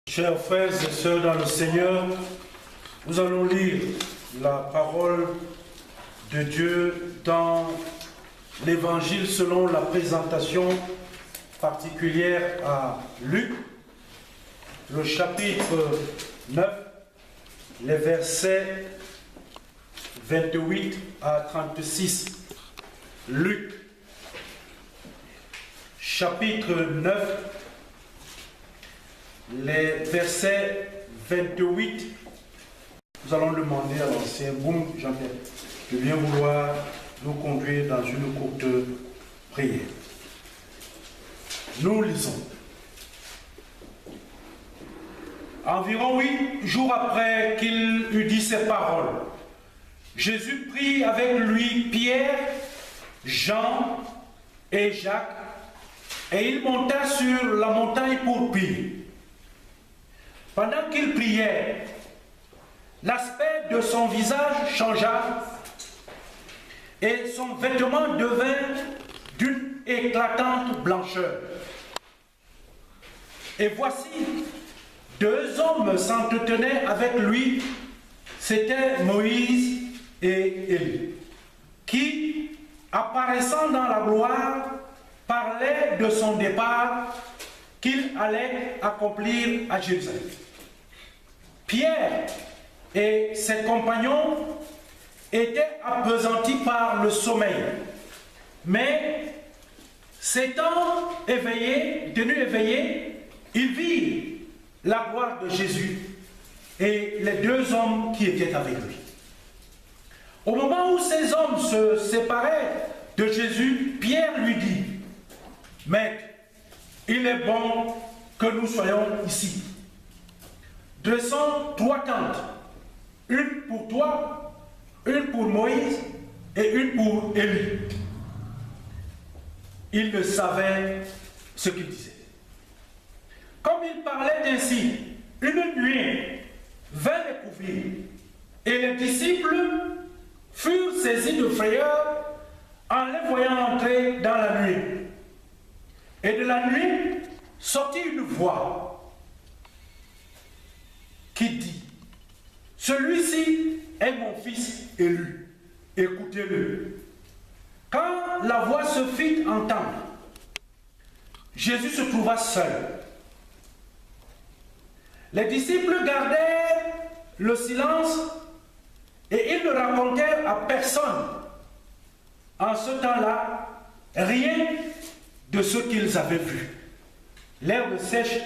Chers frères et sœurs dans le Seigneur, nous allons lire la parole de Dieu dans l'Évangile selon la présentation particulière à Luc, le chapitre 9, les versets 28 à 36. Luc, chapitre 9, les versets 28. Nous allons demander à l'ancien Boum Jean-Pierre de bien vouloir nous conduire dans une courte prière. Nous lisons. Environ 8 jours après qu'il eut dit ces paroles, Jésus prit avec lui Pierre, Jean et Jacques, et il monta sur la montagne pour prier. Pendant qu'il priait, l'aspect de son visage changea et son vêtement devint d'une éclatante blancheur. Et voici, 2 hommes s'entretenaient avec lui, c'étaient Moïse et Élie, qui, apparaissant dans la gloire, parlaient de son départ qu'il allait accomplir à Jérusalem. Pierre et ses compagnons étaient appesantis par le sommeil, mais s'étant tenus éveillés, ils virent la gloire de Jésus et les 2 hommes qui étaient avec lui. Au moment où ces hommes se séparaient de Jésus, Pierre lui dit: « Maître, il est bon que nous soyons ici. Dressons 3 tentes, une pour toi, une pour Moïse et une pour Élie. » Il ne savait ce qu'il disait. Comme il parlait ainsi, une nuée vint les couvrir, et les disciples furent saisis de frayeur en les voyant entrer dans la nuée. Et de la nuit sortit une voix qui dit: « Celui-ci est mon fils élu, écoutez-le. » Quand la voix se fit entendre, Jésus se trouva seul. Les disciples gardèrent le silence et ils ne racontèrent à personne en ce temps-là rien de ce qu'ils avaient vu. L'herbe sèche,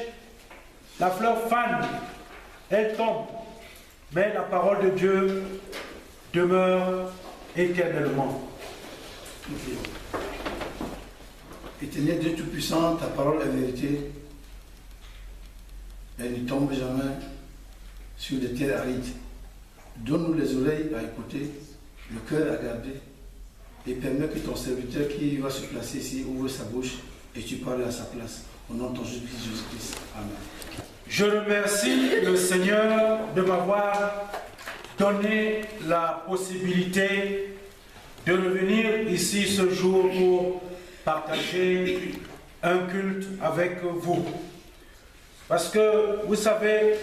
la fleur fane, elle tombe, mais la parole de Dieu demeure éternellement. Éternel Dieu Tout-Puissant, ta parole est vérité. Elle ne tombe jamais sur des terres arides. Donne-nous les oreilles à écouter, le cœur à garder, et permets que ton serviteur qui va se placer ici ouvre sa bouche et tu parles à sa place. Au nom de ton Jésus-Christ. Amen. Je remercie le Seigneur de m'avoir donné la possibilité de revenir ici ce jour pour partager un culte avec vous. Parce que, vous savez,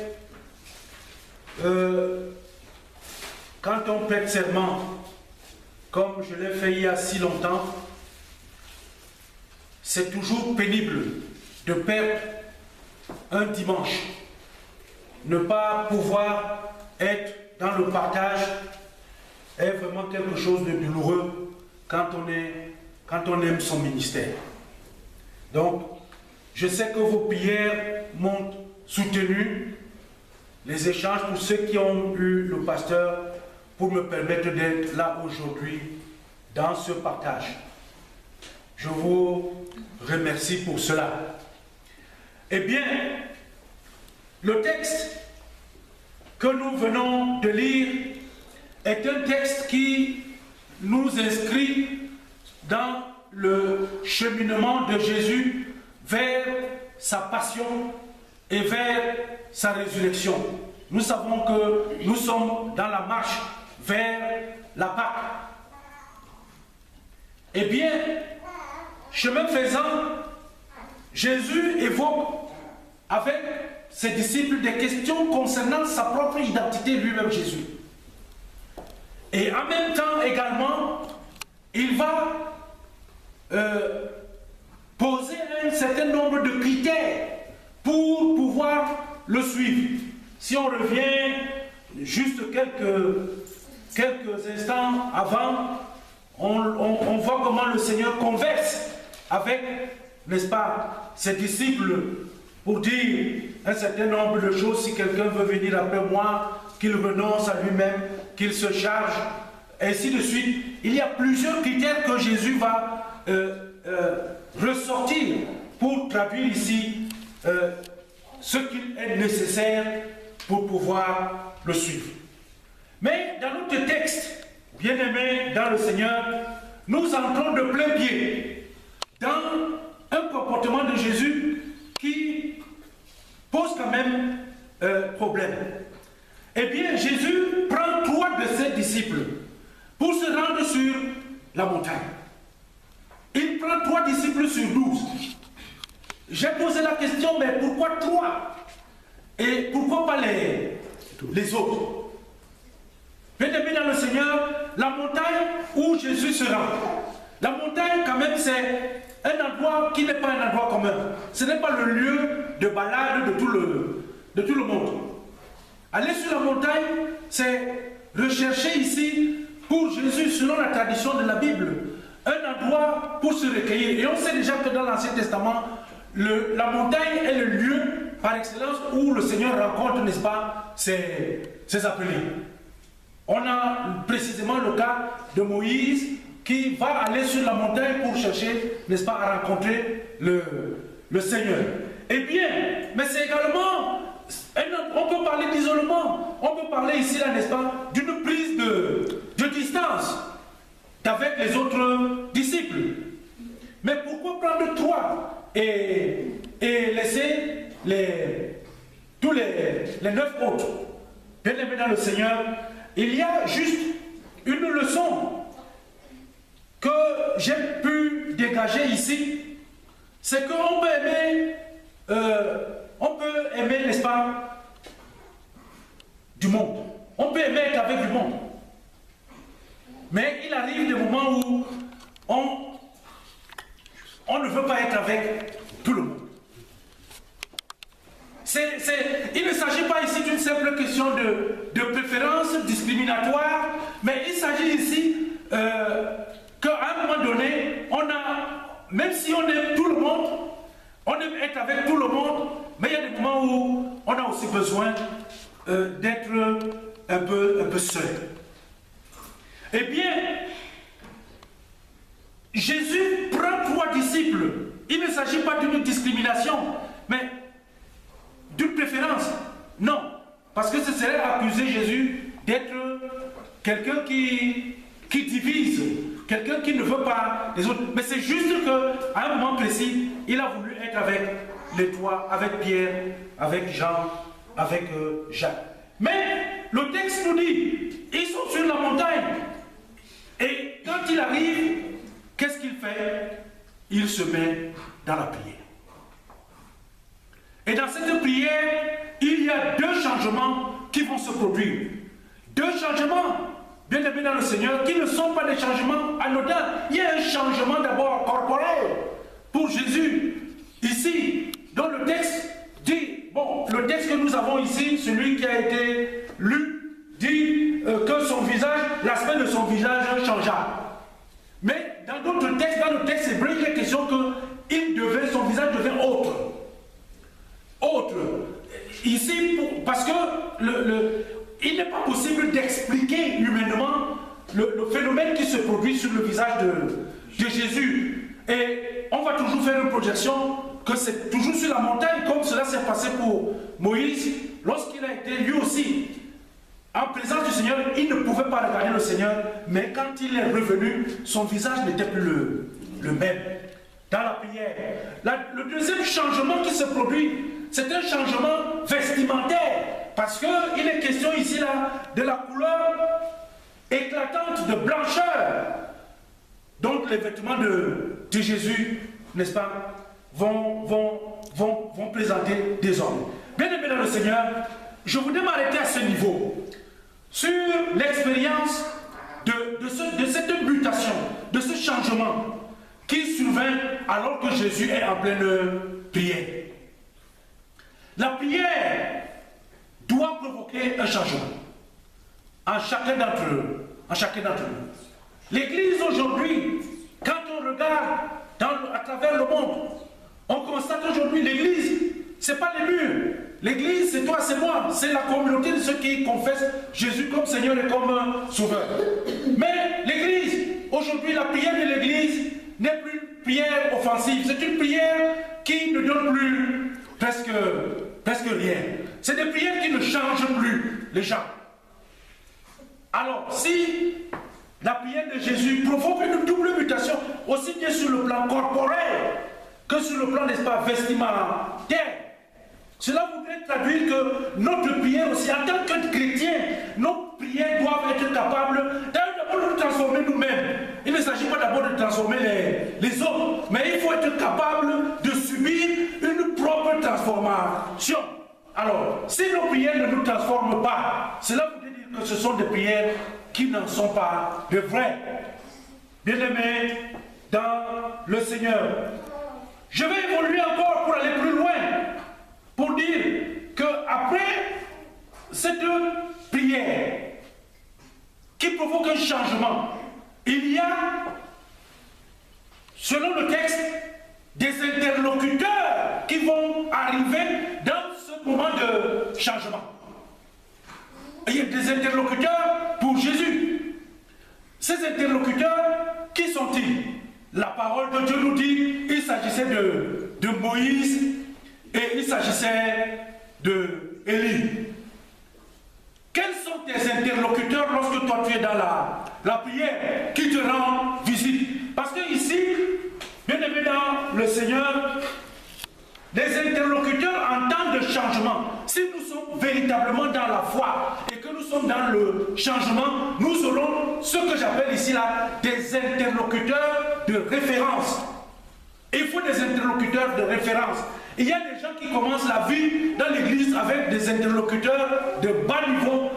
quand on prête serment, comme je l'ai fait il y a si longtemps, c'est toujours pénible de perdre un dimanche. Ne pas pouvoir être dans le partage est vraiment quelque chose de douloureux quand on aime son ministère. Donc, je sais que vos prières m'ont soutenu, les échanges pour ceux qui ont eu le pasteur pour me permettre d'être là aujourd'hui dans ce partage. Je vous remercie pour cela. Eh bien, le texte que nous venons de lire est un texte qui nous inscrit dans le cheminement de Jésus vers sa passion et vers sa résurrection. Nous savons que nous sommes dans la marche vers la Pâque. Eh bien, chemin faisant, Jésus évoque avec ses disciples des questions concernant sa propre identité, lui-même Jésus. Et en même temps également, il va poser un certain nombre de critères pour pouvoir le suivre. Si on revient juste quelques instants avant, on voit comment le Seigneur converse avec, n'est-ce pas, ses disciples pour dire un certain nombre de choses. Si quelqu'un veut venir après moi, qu'il renonce à lui-même, qu'il se charge, ainsi de suite. Il y a plusieurs critères que Jésus va ressortir pour traduire ici ce qu'il est nécessaire pour pouvoir le suivre. Mais dans notre texte, bien-aimés dans le Seigneur, nous entrons de plein pied dans un comportement de Jésus qui pose quand même problème. Eh bien, Jésus prend 3 de ses disciples pour se rendre sur la montagne. Il prend 3 disciples sur 12. J'ai posé la question, mais pourquoi 3? Et pourquoi pas les autres? Bien-aimés dans le Seigneur, la montagne où Jésus se rend. La montagne, quand même, c'est un endroit qui n'est pas un endroit commun. Ce n'est pas le lieu de balade de tout le monde. Aller sur la montagne, c'est rechercher ici, pour Jésus, selon la tradition de la Bible, un endroit pour se recueillir. Et on sait déjà que dans l'Ancien Testament, la montagne est le lieu par excellence où le Seigneur rencontre, n'est-ce pas, ses appelés. On a précisément le cas de Moïse qui va aller sur la montagne pour chercher, n'est-ce pas, à rencontrer le Seigneur. Eh bien, mais c'est également, on peut parler d'isolement, on peut parler ici, là, n'est-ce pas, d'une prise de distance avec les autres disciples. Mais pourquoi prendre 3 et laisser tous les 9 autres? Bien-aimés dans le Seigneur, il y a juste une leçon que j'ai pu dégager ici, c'est qu'on peut aimer, n'est-ce pas, du monde. On peut aimer être avec du monde. Mais il arrive des moments où on ne veut pas être avec tout le monde. Il ne s'agit pas ici d'une simple question de préférence discriminatoire, mais il s'agit ici qu'à un moment donné, même si on aime tout le monde, on aime être avec tout le monde, mais il y a des moments où on a aussi besoin d'être un peu seul. Eh bien, Jésus prend 3 disciples. Il ne s'agit pas d'une discrimination, mais d'une préférence. Non, parce que ce serait accuser Jésus d'être quelqu'un qui divise, quelqu'un qui ne veut pas les autres. Mais c'est juste qu'à un moment précis, il a voulu être avec les 3, avec Pierre, avec Jean, avec Jacques. Mais le texte nous dit, ils sont sur la montagne. Et quand il arrive, qu'est-ce qu'il fait? Il se met dans la prière. Et dans cette prière, il y a 2 changements qui vont se produire. 2 changements, bien aimés dans le Seigneur, qui ne sont pas des changements anodins. Il y a un changement d'abord corporel pour Jésus. Ici, dans le texte dit, bon, le texte que nous avons ici, celui qui a été lu, dit que son visage, l'aspect de son visage changea. Mais dans d'autres textes, dans le texte hébreu, il est question que son visage devait autre. Autre. Ici, parce que il n'est pas possible d'expliquer humainement le phénomène qui se produit sur le visage de Jésus. Et on va toujours faire une projection que c'est toujours sur la montagne, comme cela s'est passé pour Moïse, lorsqu'il a été lui aussi en présence du Seigneur. Il ne pouvait pas regarder le Seigneur, mais quand il est revenu, son visage n'était plus le même. Dans la prière, le deuxième changement qui se produit, c'est un changement vestimentaire, parce qu'il est question ici là de la couleur éclatante de blancheur. Donc les vêtements de Jésus, n'est-ce pas, vont présenter des hommes. Bien aimé dans le Seigneur, je voudrais m'arrêter à ce niveau, sur l'expérience de cette mutation, de ce changement qui survint alors que Jésus est en pleine prière. La prière doit provoquer un changement en chacun d'entre eux. L'Église aujourd'hui, quand on regarde à travers le monde, on constate aujourd'hui l'Église, ce n'est pas les murs. L'Église, c'est toi, c'est moi, c'est la communauté de ceux qui confessent Jésus comme Seigneur et comme Sauveur. Mais l'Église, aujourd'hui, la prière de l'Église n'est plus une prière offensive, c'est une prière qui ne donne plus presque rien. C'est des prières qui ne changent plus les gens. Alors, si la prière de Jésus provoque une double mutation, aussi bien sur le plan corporel que sur le plan, n'est-ce pas, vestimentaire, cela voudrait traduire que notre prière aussi, en tant que chrétiens, nos prières doivent être capables d'abord de nous transformer nous-mêmes. Il ne s'agit pas d'abord de transformer les autres, mais il faut être capable de subir une propre transformation. Alors, si nos prières ne nous transforment pas, cela voudrait dire que ce sont des prières qui n'en sont pas de vraies. Bien-aimés dans le Seigneur, je vais évoluer encore pour aller plus loin, pour dire qu'après cette prière qui provoque un changement, il y a, selon le texte, des interlocuteurs qui vont arriver dans ce moment de changement. Il y a des interlocuteurs pour Jésus. Ces interlocuteurs, qui sont-ils? La parole de Dieu nous dit qu'il s'agissait de Moïse et il s'agissait de Élie. Quels sont tes interlocuteurs lorsque toi tu es dans la prière qui te rend visite? Parce que ici, bien aimé dans le Seigneur, des interlocuteurs en temps de changement, si nous sommes véritablement dans la foi et que nous sommes dans le changement, nous aurons ce que j'appelle ici là des interlocuteurs de référence. Il faut des interlocuteurs de référence. Il y a des gens qui commencent la vie dans l'église avec des interlocuteurs de bas niveau.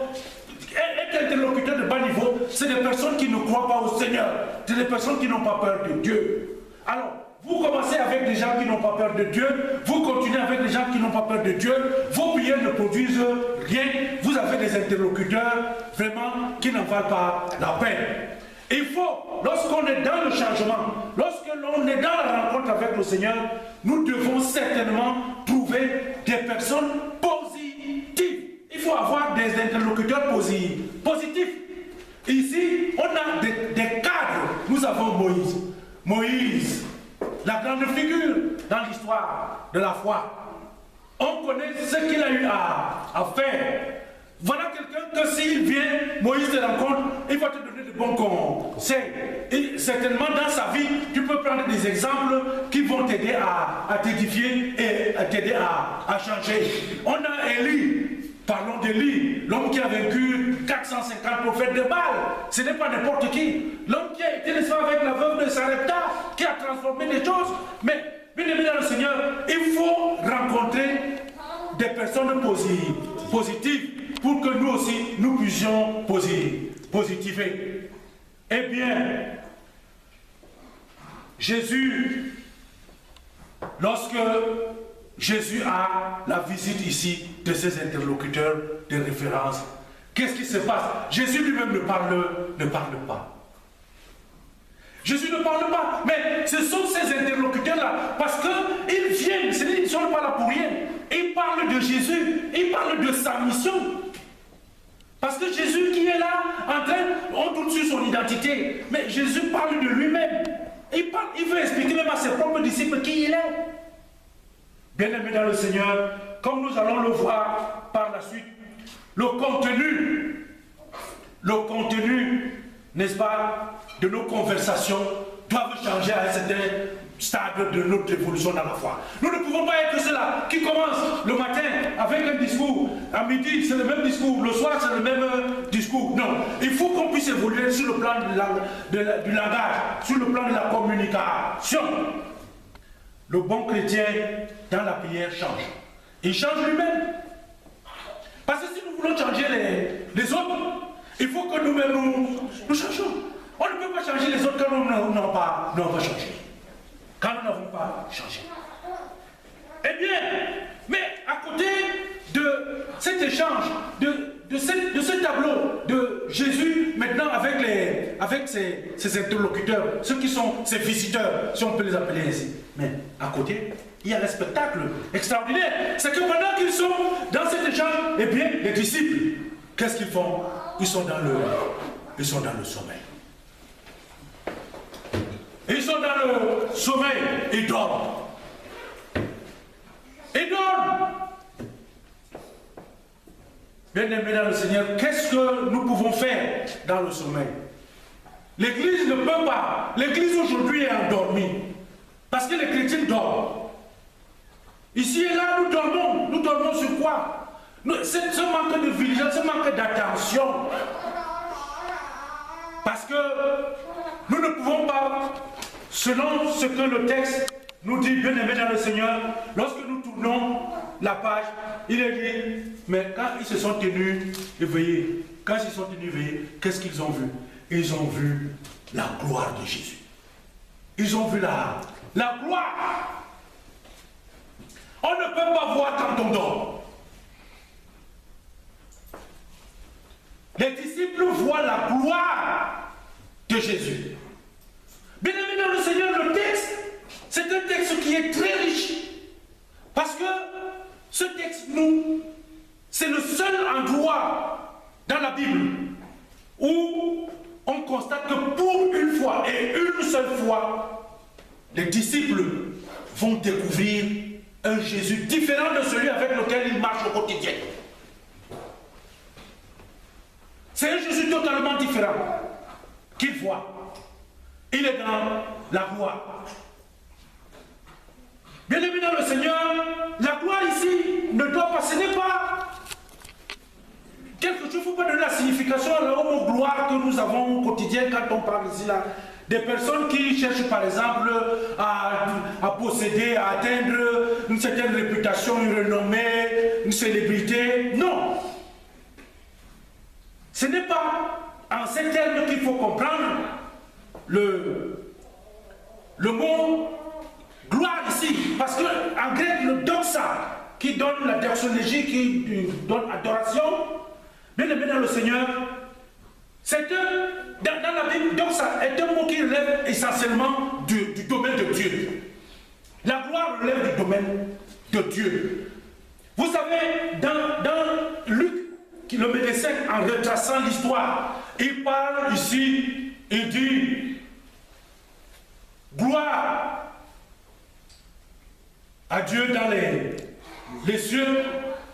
Être interlocuteur de bas niveau, c'est des personnes qui ne croient pas au Seigneur. C'est des personnes qui n'ont pas peur de Dieu. Alors, vous commencez avec des gens qui n'ont pas peur de Dieu, vous continuez avec des gens qui n'ont pas peur de Dieu, vos prières ne produisent rien, vous avez des interlocuteurs vraiment qui n'en valent pas la peine. Il faut, lorsqu'on est dans le changement, lorsque l'on est dans la rencontre avec le Seigneur, nous devons certainement trouver des personnes positives. Il faut avoir des interlocuteurs positifs. Ici, on a des cadres. Nous avons Moïse. Moïse, la grande figure dans l'histoire de la foi. On connaît ce qu'il a eu à faire. Voilà quelqu'un que s'il vient, Moïse te rencontre, il va te donner de bons conseils. Et certainement dans sa vie, tu peux prendre des exemples qui vont t'aider à t'édifier et à t'aider à changer. On a Élie. Parlons d'Élie, l'homme qui a vaincu 450 prophètes de Baal. Ce n'est pas n'importe qui. L'homme qui a été avec la veuve de Sarepta, qui a transformé les choses. Mais, bien aimé dans le Seigneur, il faut rencontrer des personnes positives pour que nous aussi, nous puissions positiver. Eh bien, Jésus, lorsque Jésus a la visite ici de ses interlocuteurs de référence, qu'est-ce qui se passe? Jésus lui-même ne parle pas. Jésus ne parle pas, mais ce sont ces interlocuteurs-là, parce qu'ils viennent, ils ne sont pas là pour rien. Ils parlent de Jésus, ils parlent de sa mission. Parce que Jésus qui est là, on doute sur son identité, mais Jésus parle de lui-même. Il veut expliquer même à ses propres disciples qui il est. Bien-aimés dans le Seigneur, comme nous allons le voir par la suite, le contenu, n'est-ce pas, de nos conversations doivent changer à un certain stade de notre évolution dans la foi. Nous ne pouvons pas être ceux-là qui commencent le matin avec un discours, à midi c'est le même discours, le soir c'est le même discours. Non, il faut qu'on puisse évoluer sur le plan du langage, sur le plan de la communication. Le bon chrétien dans la prière change. Il change lui-même. Parce que si nous voulons changer les autres, il faut que nous-mêmes nous changeons. On ne peut pas changer les autres quand nous n'avons pas changé. Quand nous n'avons pas changé. Eh bien, mais à côté de cet échange, de ce tableau de Jésus maintenant avec ses interlocuteurs, ceux qui sont ses visiteurs, si on peut les appeler ainsi. Mais à côté, il y a un spectacle extraordinaire. C'est que pendant qu'ils sont dans cet échange, eh bien, les disciples, qu'est-ce qu'ils font? Ils sont dans le sommeil. Ils sont dans le sommeil, ils dorment. Ils dorment. Bien-aimés dans le Seigneur, qu'est-ce que nous pouvons faire dans le sommeil? L'Église ne peut pas. L'Église aujourd'hui est endormie. Parce que les chrétiens dorment. Ici et là, nous dormons. Nous dormons sur quoi? Ce manque de vigilance, ce manque d'attention. Parce que nous ne pouvons pas, selon ce que le texte nous dit, bien-aimés dans le Seigneur, lorsque nous tournons la page, il est dit, mais quand ils se sont tenus éveillés, qu'est-ce qu'ils ont vu? Ils ont vu la gloire de Jésus. Ils ont vu la gloire. On ne peut pas voir quand on dort. Les disciples voient la gloire de Jésus. Bien-aimés dans le Seigneur, le texte, c'est un texte qui est très riche. Parce que ce texte, c'est le seul endroit dans la Bible où on constate que pour une fois et une seule fois, les disciples vont découvrir un Jésus différent de celui avec lequel ils marchent au quotidien. C'est un Jésus totalement différent qu'ils voient. Il est dans la gloire. Bien-aimés dans le Seigneur, la gloire ici ne doit pas, ce n'est pas quelque chose, il ne faut pas donner la signification à la haute gloire que nous avons au quotidien quand on parle ici là. Des personnes qui cherchent par exemple à posséder, à atteindre une certaine réputation, une renommée, une célébrité. Non. Ce n'est pas en ces termes qu'il faut comprendre le mot gloire ici. Parce qu'en grec, le doxa, qui donne la doxologie, qui donne adoration, bien aimé dans le Seigneur, c'est dans la Bible, doxa est un mot qui relève essentiellement du domaine de Dieu. La gloire relève du domaine de Dieu. Vous savez, dans Luc, le médecin, en retraçant l'histoire, il parle ici, il dit gloire à Dieu dans les cieux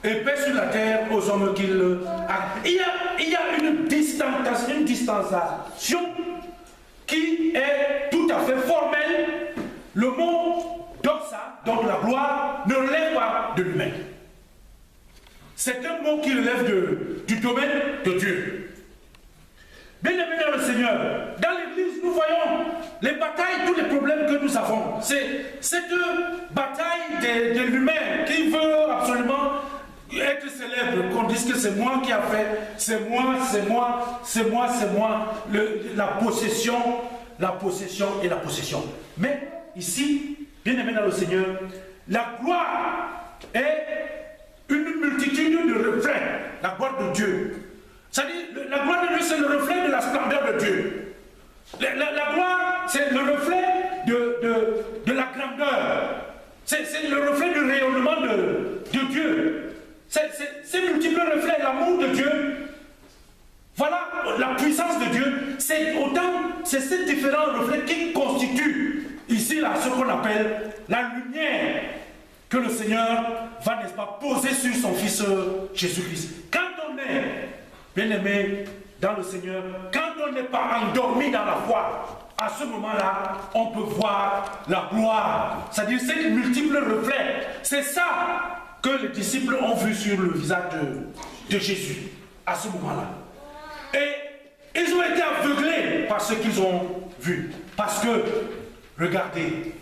et paix sur la terre aux hommes qu'il a. Il y a une distanciation qui est tout à fait formelle. Le mot doxa, donc la gloire, ne relève pas de l'humain. C'est un mot qui relève du domaine de Dieu. Bien-aimés dans le Seigneur, dans l'Église, nous voyons les batailles, tous les problèmes que nous avons. C'est cette bataille de l'humain qui veut absolument être célèbre, qu'on dise que c'est moi qui a fait, c'est moi, la possession et la possession. Mais ici, bien-aimés dans le Seigneur, la gloire est une multitude de reflets, la gloire de Dieu. C'est-à-dire, la gloire de Dieu, c'est le reflet de la splendeur de Dieu. La gloire, c'est le reflet de la grandeur. C'est le reflet du rayonnement de Dieu. Ces multiples reflets, l'amour de Dieu, voilà la puissance de Dieu. C'est ces différents reflets qui constituent ici là, ce qu'on appelle la lumière que le Seigneur va, n'est-ce pas, poser sur son Fils Jésus-Christ. Quand on est bien-aimé dans le Seigneur, quand on n'est pas endormi dans la foi, à ce moment-là, on peut voir la gloire. C'est-à-dire ces multiples reflets. C'est ça que les disciples ont vu sur le visage de Jésus, à ce moment-là. Et ils ont été aveuglés par ce qu'ils ont vu. Parce que, regardez,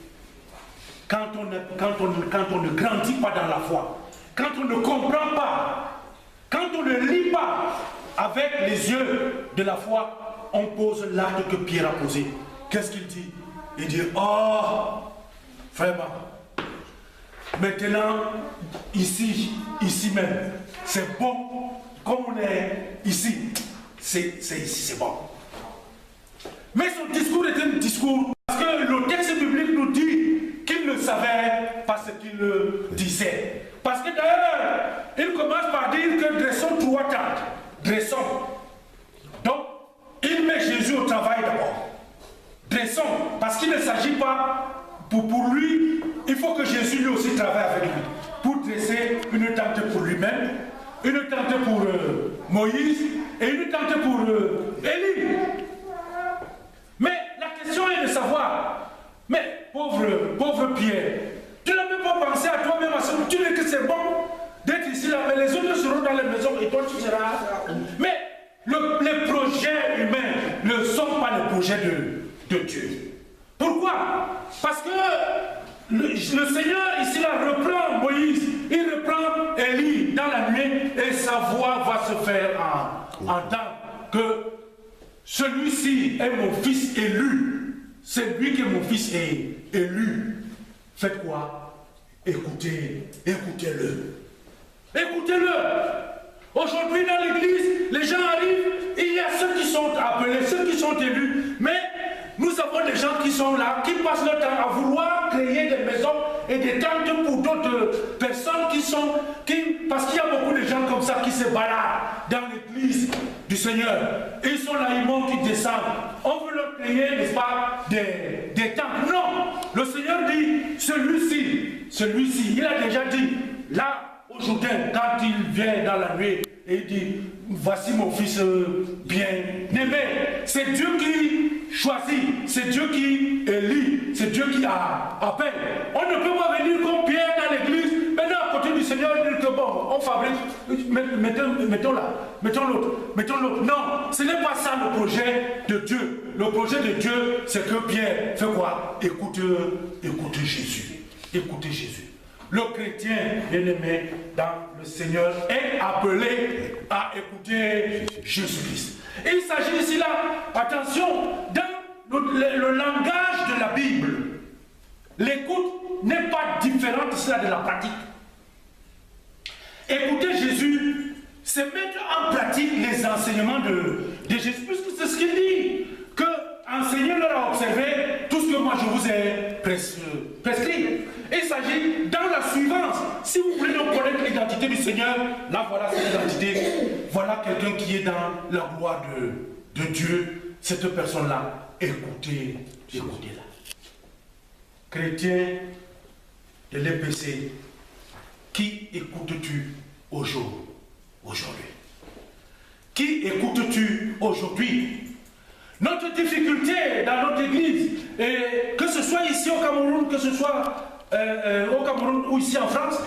quand on ne grandit pas dans la foi, quand on ne comprend pas, quand on ne lit pas avec les yeux de la foi, on pose l'acte que Pierre a posé. Qu'est-ce qu'il dit? Il dit, oh, vraiment, maintenant, ici même, c'est bon, comme on est ici, c'est ici, c'est bon. Mais son discours était un discours, parce que le texte biblique nous dit qu'il ne savait pas ce qu'il disait. Parce que d'ailleurs, il commence par dire que dressons 3 tentes. Dressons. Donc, il met Jésus au travail d'abord. Dressons. Parce qu'il ne s'agit pas, pour lui, il faut que Jésus lui aussi travaille avec lui. Pour dresser une tente pour lui-même, une tente pour Moïse et une tente pour Élie. Mais la question est de savoir, mais pauvre Pierre, tu n'as même pas pensé à toi-même à ce que tu dis que c'est bon d'être ici là, mais les autres seront dans les maisons et toi tu seras. Mais les projets humains ne sont pas les projets de Dieu. Pourquoi? Parce que le Seigneur ici là reprend Moïse, il reprend Élie dans la nuit et sa voix va se faire entendre que celui-ci est mon fils élu. C'est lui qui est mon fils élu. Faites quoi? Écoutez-le. Écoutez-le. Aujourd'hui dans l'église, les gens arrivent, il y a ceux qui sont appelés, ceux qui sont élus, mais nous avons des gens qui sont là, qui passent leur temps à vouloir créer des maisons et des tentes pour d'autres personnes parce qu'il y a beaucoup de gens comme ça qui se baladent dans l'église du Seigneur. Ils sont là, ils montent, ils descendent. On veut leur créer, n'est-ce pas, des tentes. Non, le Seigneur dit, celui-ci, il a déjà dit, là, au Jourdain, quand il vient dans la nuit, et il dit, voici mon fils bien-aimé. C'est Dieu qui choisit, c'est Dieu qui élit, c'est Dieu qui appelle. On ne peut pas venir comme Pierre dans l'église, maintenant à côté du Seigneur, et dire que bon, on fabrique, mettons là, mettons l'autre. Non, ce n'est pas ça le projet de Dieu. Le projet de Dieu, c'est que Pierre fait quoi? Écoute Jésus. Écoutez Jésus. Le chrétien bien-aimé dans le Seigneur est appelé à écouter Jésus-Christ. Il s'agit ici là, attention, dans le langage de la Bible, l'écoute n'est pas différente ici là de la pratique. Écouter Jésus, c'est mettre en pratique les enseignements de Jésus, puisque c'est ce qu'il dit, que enseignez-leur à observer tout ce que moi je vous ai prescrit. Il s'agit dans la suivance. Si vous voulez donc connaître l'identité du Seigneur, là voilà cette identité. Voilà quelqu'un qui est dans la gloire de Dieu. Cette personne-là, écoutez-la. Chrétien de l'EPC, qui écoutes-tu aujourd'hui? Qui écoutes-tu aujourd'hui? Notre difficulté dans notre église, et que ce soit ici au Cameroun, que ce soit au Cameroun ou ici en France,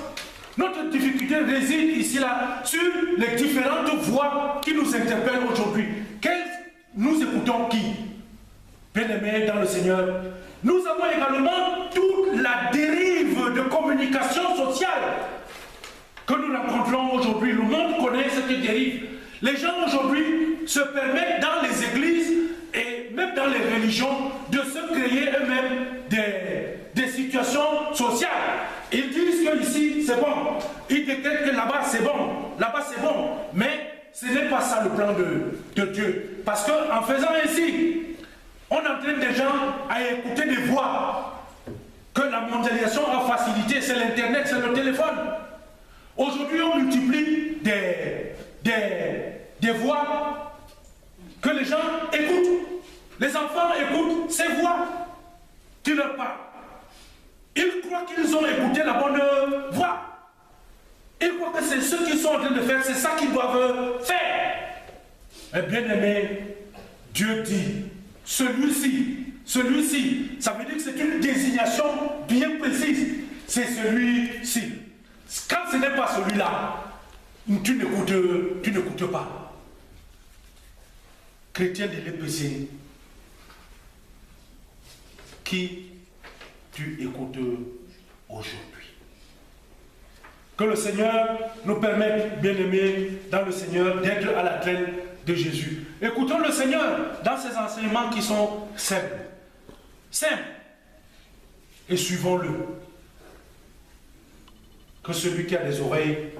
notre difficulté réside ici là sur les différentes voix qui nous interpellent aujourd'hui. Nous écoutons qui? Bien-aimés dans le Seigneur, nous avons également toute la dérive de communication sociale que nous rencontrons aujourd'hui. Le monde connaît cette dérive. Les gens aujourd'hui se permettent dans les églises et même dans les religions de se créer eux-mêmes des situations sociales. Ils disent que ici c'est bon, ils décrètent que là-bas c'est bon, mais ce n'est pas ça le plan de Dieu. Parce qu'en faisant ainsi, on entraîne des gens à écouter des voix que la mondialisation a facilité. C'est l'internet, c'est le téléphone. Aujourd'hui on multiplie des voix que les gens écoutent. Les enfants écoutent ces voix qui leur parlent. Ils croient qu'ils ont écouté la bonne voix. Ils croient que c'est ce qu'ils sont en train de faire, c'est ça qu'ils doivent faire. Mais bien aimé, Dieu dit, celui-ci, ça veut dire que c'est une désignation bien précise. C'est celui-ci. Quand ce n'est pas celui-là, tu n'écoutes pas. Chrétien de l'EPC, qui tu écoutes aujourd'hui? Que le Seigneur nous permette, bien-aimés, dans le Seigneur, d'être à la traîne de Jésus. Écoutons le Seigneur dans ses enseignements qui sont simples. Simples. Et suivons-le. Que celui qui a des oreilles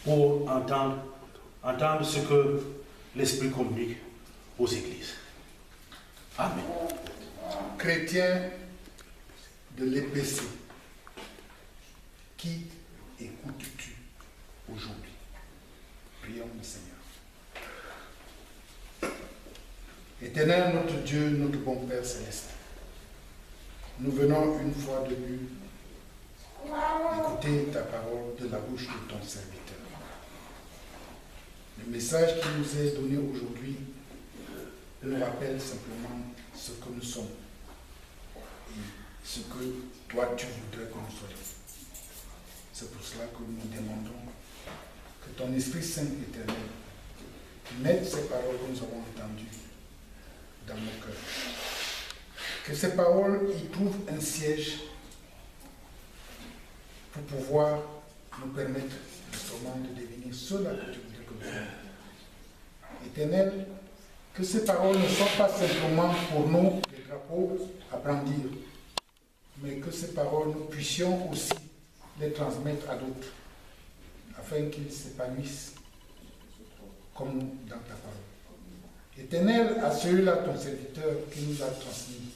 pour entendre ce que l'Esprit communique aux églises. Amen. Chrétiens de l'EPC, qui écoutes-tu aujourd'hui? Prions le Seigneur. Éternel notre Dieu, notre bon Père Céleste, nous venons une fois de plus écouter ta parole de la bouche de ton serviteur. Le message qui nous est donné aujourd'hui nous rappelle simplement ce que nous sommes et ce que toi tu voudrais que nous soyons. C'est pour cela que nous demandons que ton Esprit Saint éternel mette ces paroles que nous avons entendues dans nos cœurs. Que ces paroles y trouvent un siège pour pouvoir nous permettre justement de devenir ceux-là que tu voudrais que nous soyons. Éternel, que ces paroles ne soient pas simplement pour nous des drapeaux à brandir, mais que ces paroles, nous puissions aussi les transmettre à d'autres, afin qu'ils s'épanouissent comme nous dans ta parole. Éternel, à celui-là, ton serviteur, qui nous a transmis,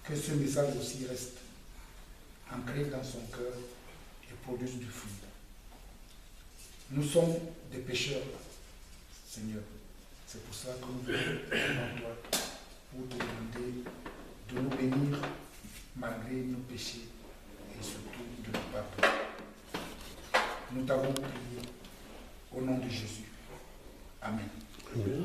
que ce message aussi reste ancré dans son cœur et produise du fruit. Nous sommes des pécheurs, Seigneur. C'est pour cela que nous venons devant toi pour te demander de nous bénir malgré nos péchés et surtout de nous pardonner. Nous t'avons prié au nom de Jésus. Amen. Amen.